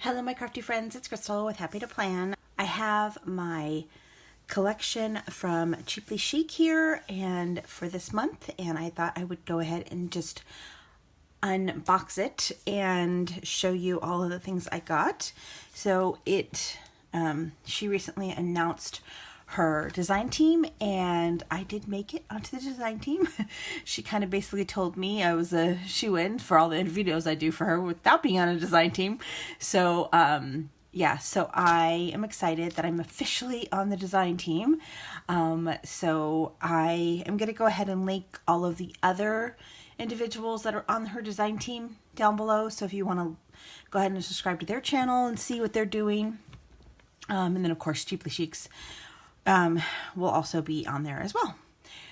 Hello my crafty friends, it's Crystal with Happy to Plan. I have my collection from Cheaply Chic here and for this month, and I thought I would go ahead and just unbox it and show you all of the things I got. So she recently announced her design team, and I did make it onto the design team. She kind of basically told me I was a shoe-in for all the videos I do for her without being on a design team. So yeah, so I am excited that I'm officially on the design team. So I am going to go ahead and link all of the other individuals that are on her design team down below. So if you want to go ahead and subscribe to their channel and see what they're doing. And then of course Cheaply Chic's will also be on there as well.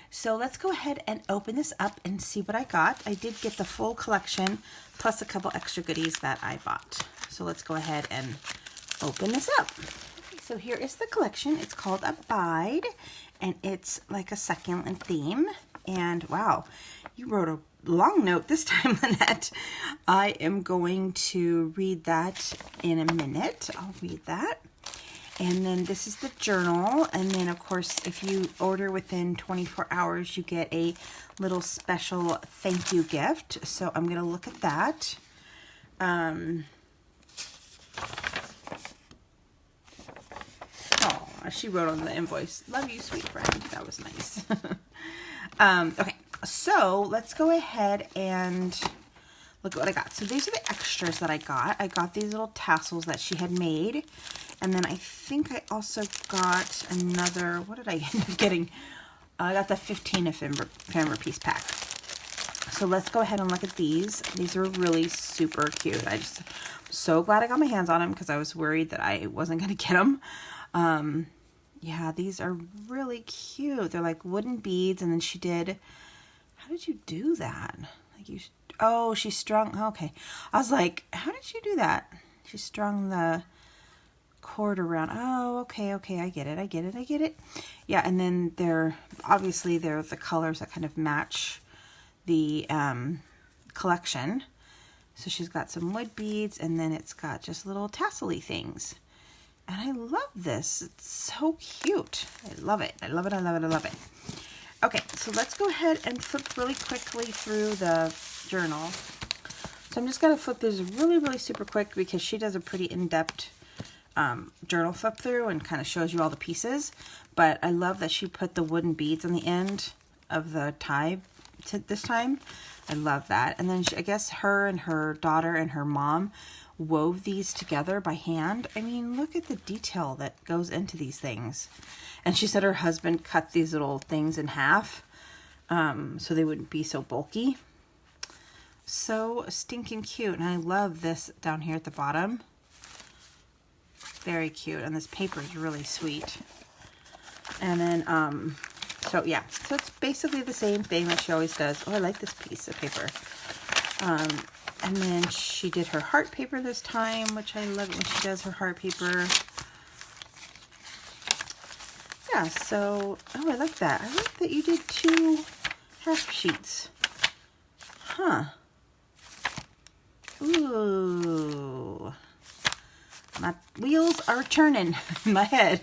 So let's go ahead and open this up and see what I got. I did get the full collection plus a couple extra goodies that I bought. So let's go ahead and open this up. Okay, so here is the collection. It's called Abide, and it's like a succulent theme. And wow, you wrote a long note this time, Lynette. I am going to read that in a minute. I'll read that. And then this is the journal, and then of course if you order within 24 hours you get a little special thank you gift. So I'm gonna look at that. Oh, she wrote on the invoice, "Love you, sweet friend." That was nice. Okay, so let's go ahead and look at what I got. So these are the extras that I got. I got these little tassels that she had made. And then I think I also got another, what did I end up getting? I got the 15 ephemera piece pack. So let's go ahead and look at these. These are really super cute. I'm so glad I got my hands on them because I was worried that I wasn't going to get them. Yeah, these are really cute. They're like wooden beads, and then she did, how did you do that? Like oh, she strung, okay. I was like, how did she do that? She strung the cord around. Oh, okay, I get it. Yeah, and then they're the colors that kind of match the collection. So she's got some wood beads, and then it's got just little tassel-y things. And I love this. It's so cute. I love it. I love it. Okay, so let's go ahead and flip really quickly through the journal. So I'm just going to flip this really super quick because she does a pretty in-depth journal flip through and kind of shows you all the pieces. But I love that she put the wooden beads on the end of the tie this time. I love that. And then I guess her and her daughter and her mom wove these together by hand. I mean, look at the detail that goes into these things. And she said her husband cut these little things in half so they wouldn't be so bulky. So stinking cute. And I love this down here at the bottom. Very cute, and this paper is really sweet. And then so yeah, so it's basically the same thing that she always does. Oh, I like this piece of paper. And then she did her heart paper this time, which I love it when she does her heart paper. Yeah, so oh, I like that. I like that you did 2 half sheets. Huh. Ooh. My wheels are turning in my head.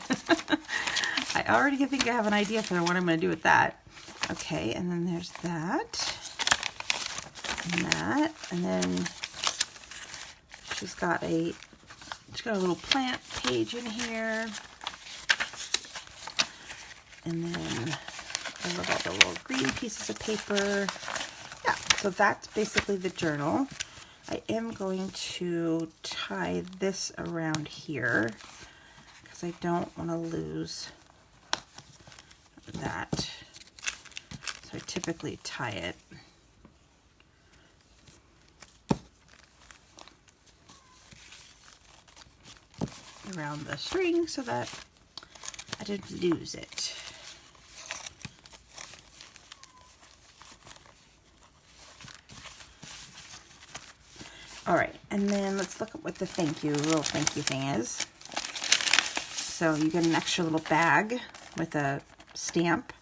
I already think I have an idea for what I'm going to do with that. Okay, and then there's that. And that. And then she's got a little plant page in here. And then I love all the little green pieces of paper. Yeah, so that's basically the journal. I am going to tie this around here because I don't want to lose that. So I typically tie it around the string so that I didn't lose it. All right, and then let's look at what the little thank you thing is. So you get an extra little bag with a stamp.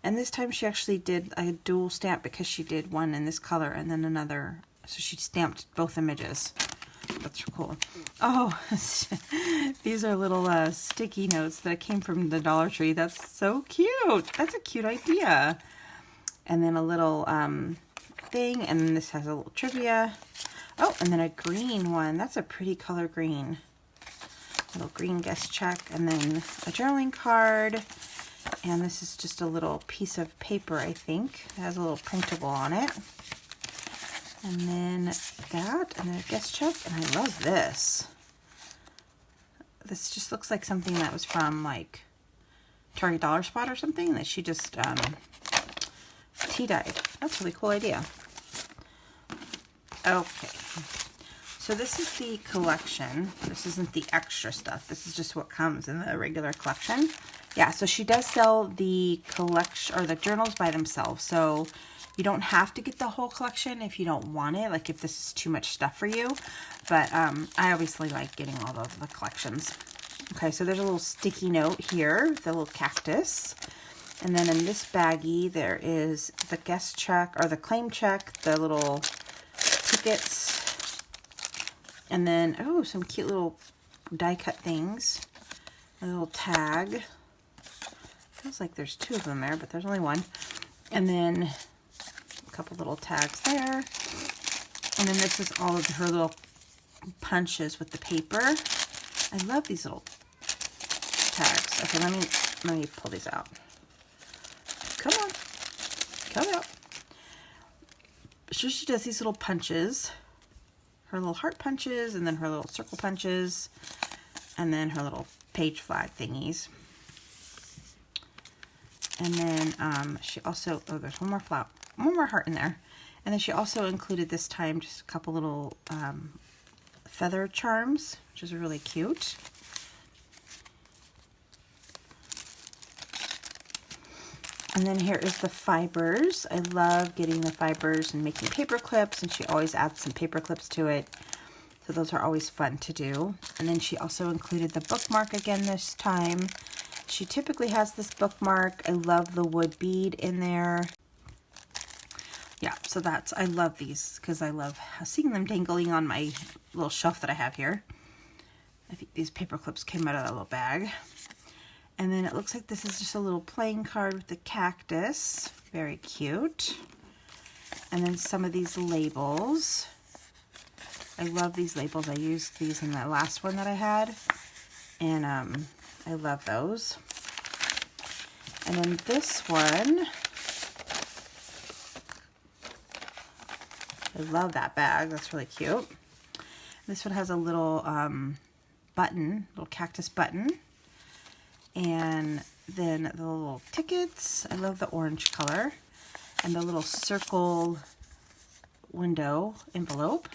And this time she actually did a dual stamp because she did one in this color and then another. So she stamped both images. That's cool. Oh, these are little sticky notes that came from the Dollar Tree. That's so cute. That's a cute idea. And then a little thing, and then this has a little trivia. Oh, and then a green one. That's a pretty color green. Little green guest check, and then a journaling card. And this is just a little piece of paper, I think. It has a little printable on it. And then that, and then a guest check, and I love this. This just looks like something that was from like Target Dollar Spot or something that she just tea dyed. That's a really cool idea. Okay. So this is the collection. This isn't the extra stuff. This is just what comes in the regular collection. Yeah, so she does sell the collection or the journals by themselves. So you don't have to get the whole collection if you don't want it, like if this is too much stuff for you. But I obviously like getting all of the collections. Okay, so there's a little sticky note here, the little cactus. And then in this baggie, there is the guest check or the claim check, the little tickets. And then, oh, some cute little die cut things. A little tag. Feels like there's two of them there, but there's only one. And then a couple little tags there. And then this is all of her little punches with the paper. I love these little tags. Okay, let me pull these out. Come on. Come out. So she does these little punches. Her little heart punches, and then her little circle punches, and then her little page flag thingies. And then she also, oh, there's one more heart in there. And then she also included this time just a couple little feather charms, which is really cute. And then here is the fibers. I love getting the fibers and making paper clips, and she always adds some paper clips to it. So those are always fun to do. And then she also included the bookmark again this time. She typically has this bookmark. I love the wood bead in there. Yeah, so I love these because I love seeing them dangling on my little shelf that I have here. I think these paper clips came out of that little bag. And then it looks like this is just a little playing card with the cactus. Very cute. And then some of these labels. I love these labels. I used these in the last one that I had. And I love those. And then this one. I love that bag. That's really cute. This one has a little button, little cactus button. And then the little tickets. I love the orange color. And the little circle window envelope.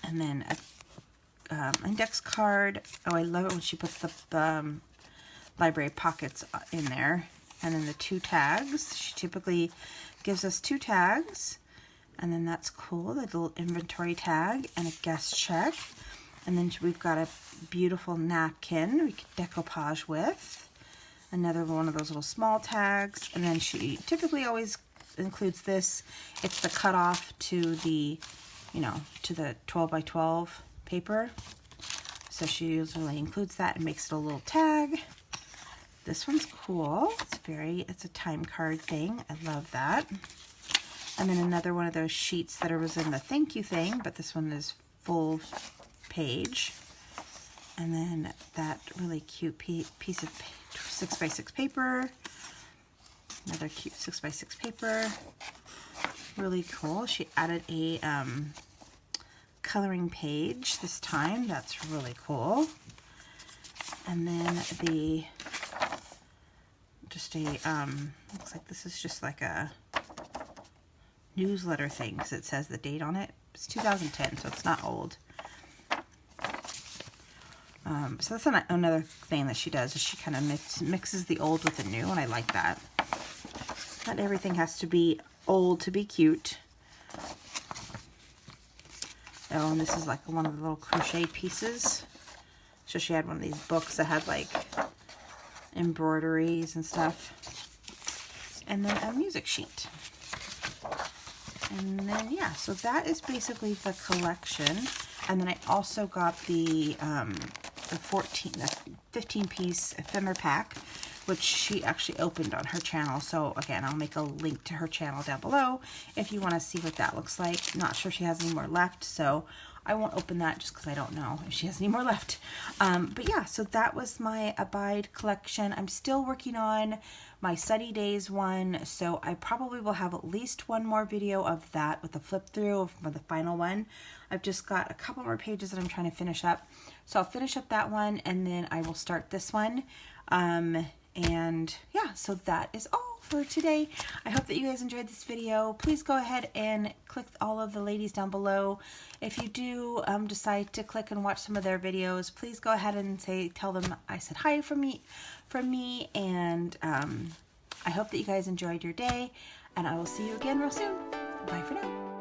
And then a index card. Oh, I love it when she puts the library pockets in there. And then the two tags. She typically gives us two tags. And then that's cool. The little inventory tag and a guest check. And then we've got a beautiful napkin we could decoupage with. Another one of those little small tags. And then she typically always includes this. It's the cutoff to the, to the 12 by 12 paper. So she usually includes that and makes it a little tag. This one's cool. It's a time card thing. I love that. And then another one of those sheets that was in the thank you thing, but this one is full page. And then that really cute piece of 6x6 paper. Another cute 6x6 paper. Really cool. She added a coloring page this time. That's really cool. And then looks like this is just like a newsletter thing because it says the date on it. It's 2010, so it's not old. So that's another thing that she does, is she kind of mixes the old with the new, and I like that. Not everything has to be old to be cute. Oh, and this is like one of the little crochet pieces. So she had one of these books that had like embroideries and stuff. And then a music sheet. And then, yeah, so that is basically the collection. And then I also got the 15-piece ephemera pack, which she actually opened on her channel. So again, I'll make a link to her channel down below if you want to see what that looks like. Not sure if she has any more left, so I won't open that just because I don't know if she has any more left. But yeah, so that was my Abide collection. I'm still working on my Sunny Days one, so I probably will have at least one more video of that with a flip through of the final one. I've just got a couple more pages that I'm trying to finish up. So I'll finish up that one and then I will start this one. And yeah, so that is all for today. I hope that you guys enjoyed this video. Please go ahead and click all of the ladies down below. If you do decide to click and watch some of their videos, please go ahead and tell them I said hi from me, and I hope that you guys enjoyed your day, and I will see you again real soon. Bye for now.